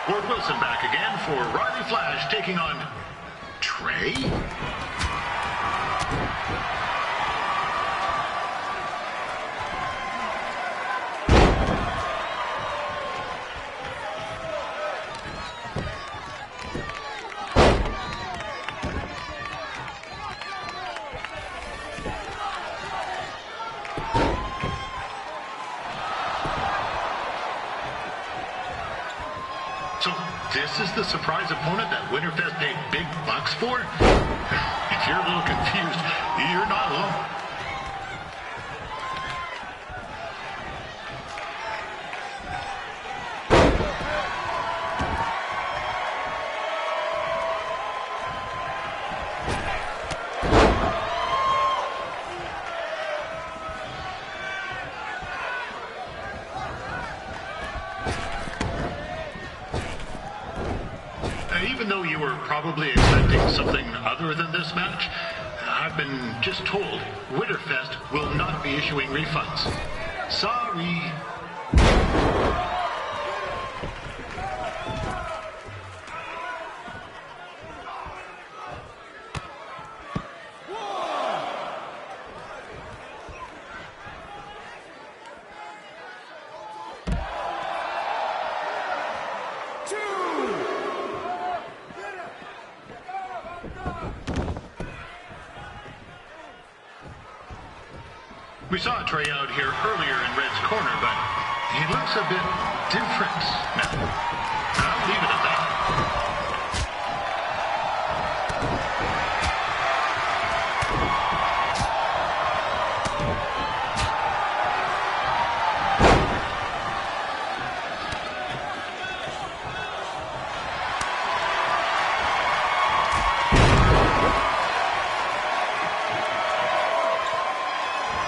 Ward Wilson back again for Riley Flash taking on Trey. This is the surprise opponent that Winterfest paid big bucks for? If you're a little confused, you're not alone. Even though you were probably expecting something other than this match, I've been just told Winterfest will not be issuing refunds. Sorry. We saw Trey out here earlier in Red's corner, but he looks a bit different now. I'll leave it at that.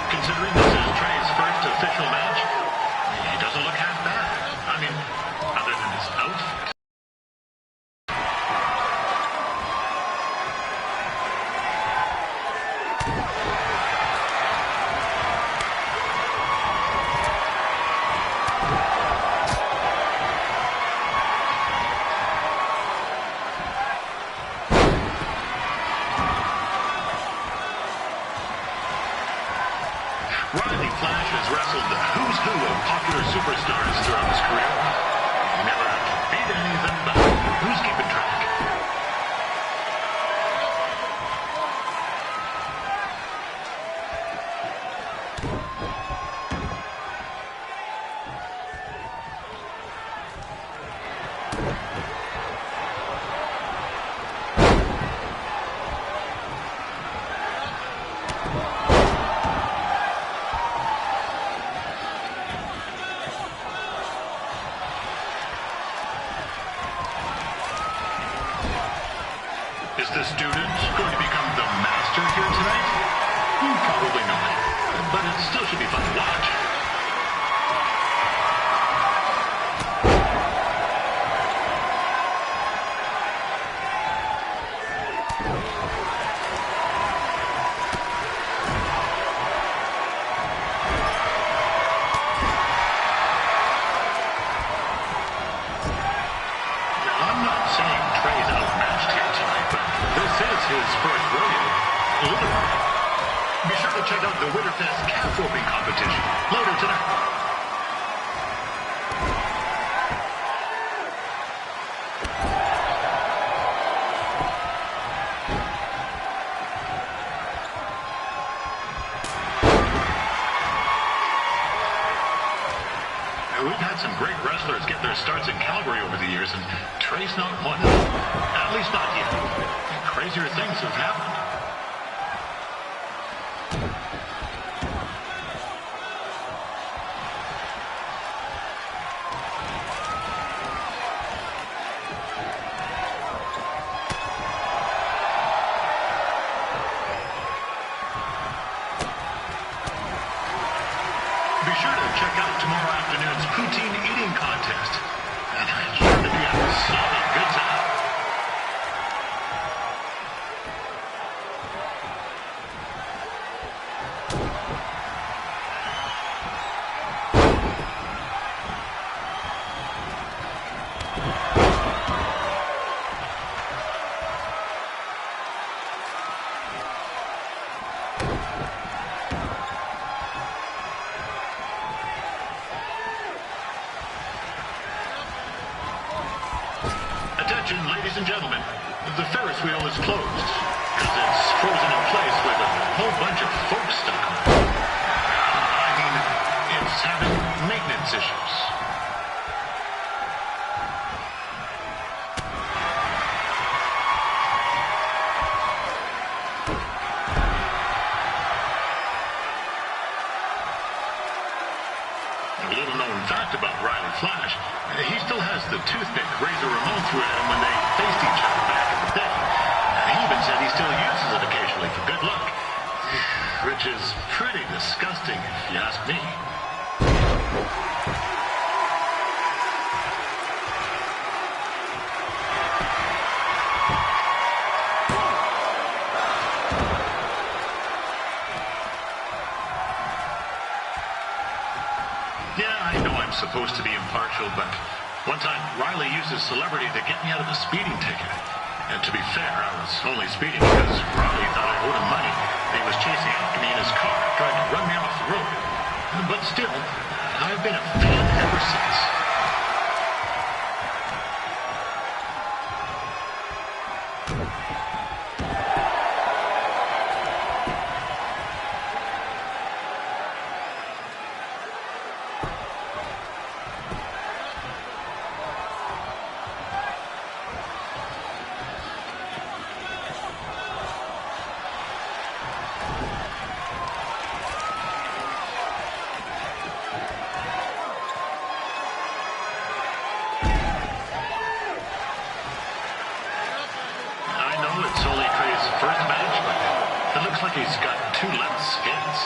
Considering this is Trey's first official match, he doesn't look half bad. I mean, other than his outfit. Riley Flash has wrestled the who's who of popular superstars throughout his career. He never had to beat anything, but who's keeping track? Is the student going to become the master here tonight? Probably not, but it still should be fun to watch. Now, I'm not saying Trey's outmatched here tonight, but this is his first rodeo, literally. Be sure to check out the Winterfest calf roping competition later tonight. We've had some great wrestlers get their starts in Calgary over the years, and Trey's not one of them. At least not yet. Crazier things have happened. Be sure to check out tomorrow afternoon's poutine eating contest. And it's sure to be a solid good time. Attention, ladies and gentlemen. The Ferris wheel is closed because it's frozen in place with a whole bunch of folks stuck on it. I mean, it's having maintenance issues. A little known fact about Riley Flash, he still has the toothpick Razor Ramon threw at him when they faced each other back in the day. He even said he still uses it occasionally for good luck, which is pretty disgusting if you ask me. Supposed to be impartial, but one time Riley used his celebrity to get me out of a speeding ticket. And to be fair, I was only speeding because Riley thought I owed him money. He was chasing after me in his car, trying to run me off the road. But still, I've been a fan ever since. He's got 2 left skins.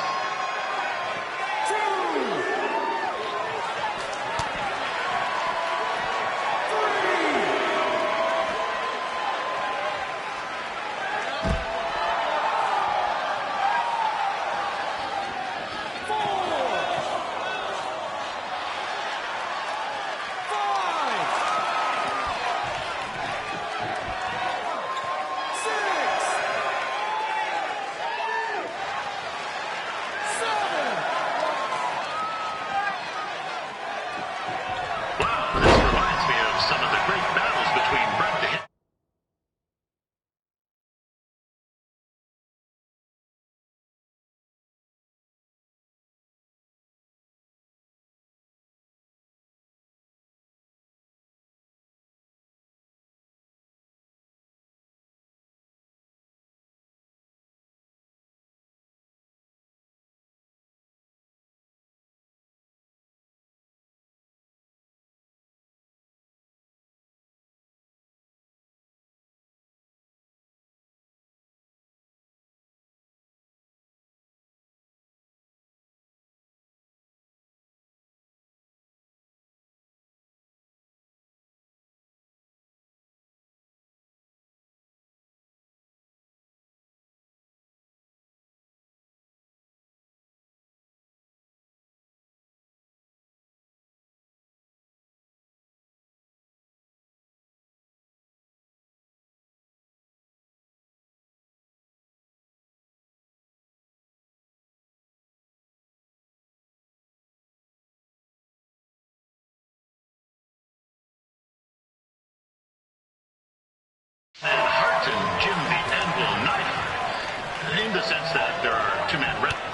And Hart and Jim the Anvil Neidhart, in the sense that there are 2-man wrestling.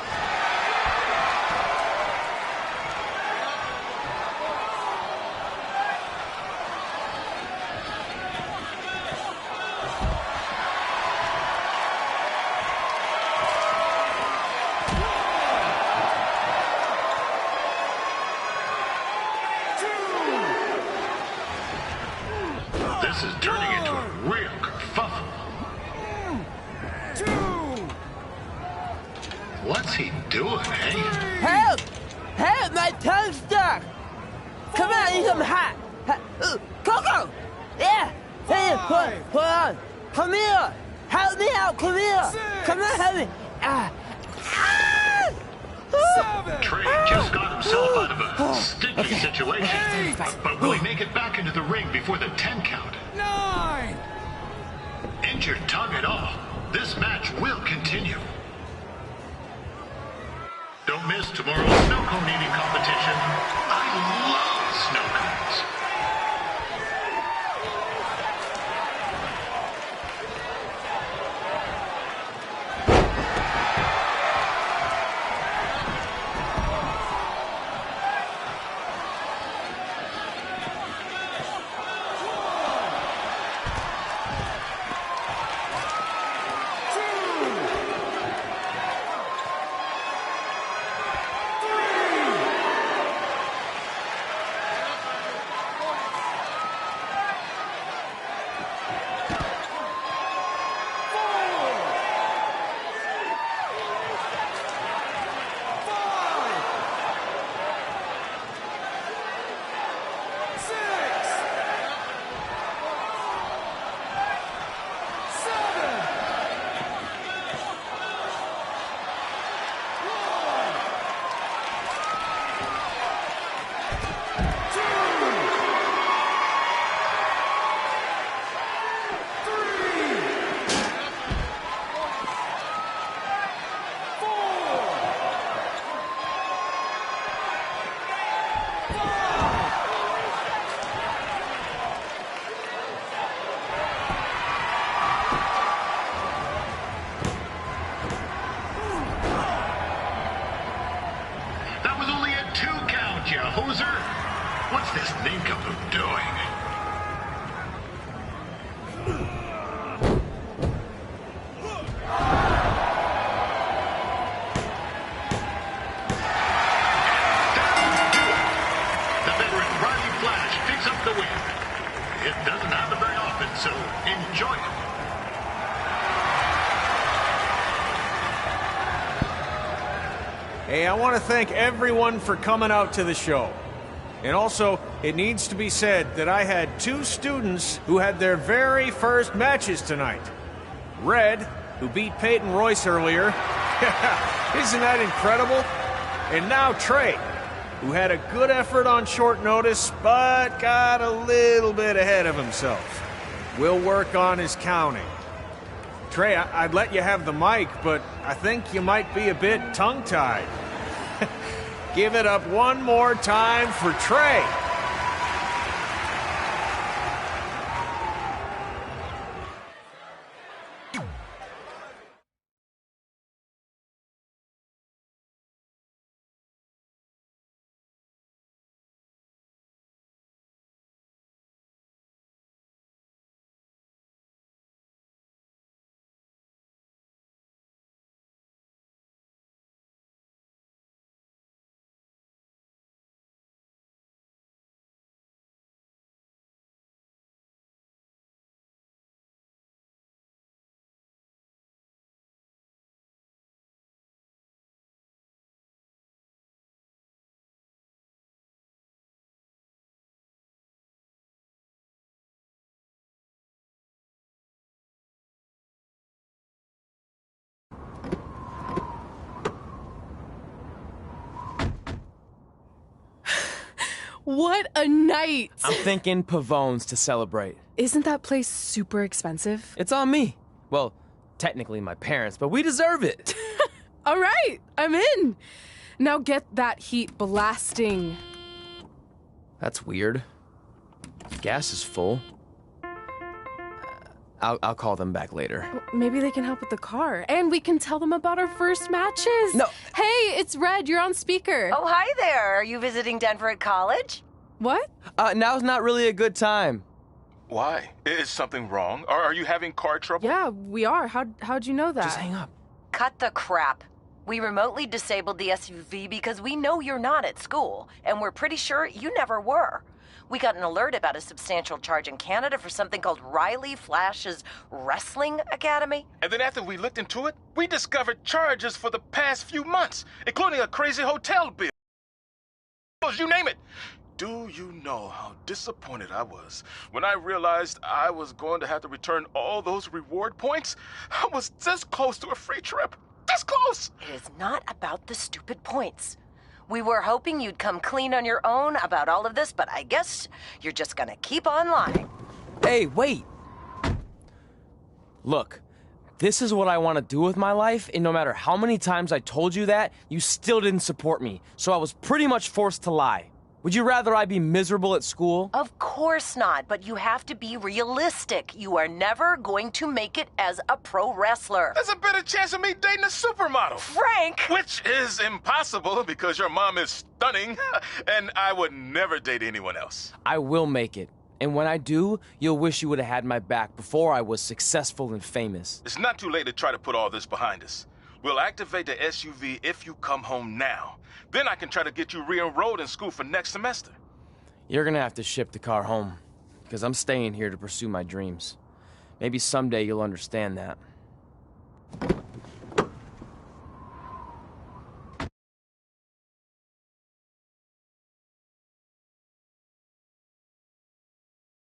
This is turning into a real kerfuffle. What's he doing, eh? Help! Help! My tongue's stuck! Come on, need some hot! Coco! Yeah! Hey, hold on! Come here! Help me out! Come here! Come on, help me! Trey just got himself out of a sticky situation. But will he make it back into the ring before the 10 count? 9! Injured tongue and all, this match will continue. Don't miss tomorrow's snow cone eating competition. I love snow cones. poser? What's this nincompoop doing? The veteran Riley Flash picks up the win. It doesn't happen very often, so enjoy it. Hey, I want to thank everyone for coming out to the show. And also, it needs to be said that I had 2 students who had their very first matches tonight. Red, who beat Peyton Royce earlier. Isn't that incredible? And now Trey, who had a good effort on short notice, but got a little bit ahead of himself. We'll work on his counting. Trey, I'd let you have the mic, but I think you might be a bit tongue-tied. Give it up one more time for Trey. What a night! I'm thinking Pavone's to celebrate. Isn't that place super expensive? It's on me. Well, technically my parents, but we deserve it. All right, I'm in. Now get that heat blasting. That's weird. Gas is full. I'll call them back later. Maybe they can help with the car. And we can tell them about our first matches. No. Hey, it's Red. You're on speaker. Oh, hi there. Are you visiting Denver at college? What? Now's not really a good time. Why? Is something wrong? Are you having car trouble? Yeah, we are. How'd you know that? Just hang up. Cut the crap. We remotely disabled the SUV because we know you're not at school, and we're pretty sure you never were. We got an alert about a substantial charge in Canada for something called Riley Flash's Wrestling Academy. And then after we looked into it, we discovered charges for the past few months, including a crazy hotel bill. You name it. Do you know how disappointed I was when I realized I was going to have to return all those reward points? I was this close to a free trip. This close! It is not about the stupid points. We were hoping you'd come clean on your own about all of this, but I guess you're just gonna keep on lying. Hey, wait! Look, this is what I want to do with my life, and no matter how many times I told you that, you still didn't support me, so I was pretty much forced to lie. Would you rather I be miserable at school? Of course not, but you have to be realistic. You are never going to make it as a pro wrestler. There's a better chance of me dating a supermodel. Frank! Which is impossible because your mom is stunning, and I would never date anyone else. I will make it. And when I do, you'll wish you would have had my back before I was successful and famous. It's not too late to try to put all this behind us. We'll activate the SUV if you come home now. Then I can try to get you re-enrolled in school for next semester. You're gonna have to ship the car home, because I'm staying here to pursue my dreams. Maybe someday you'll understand that.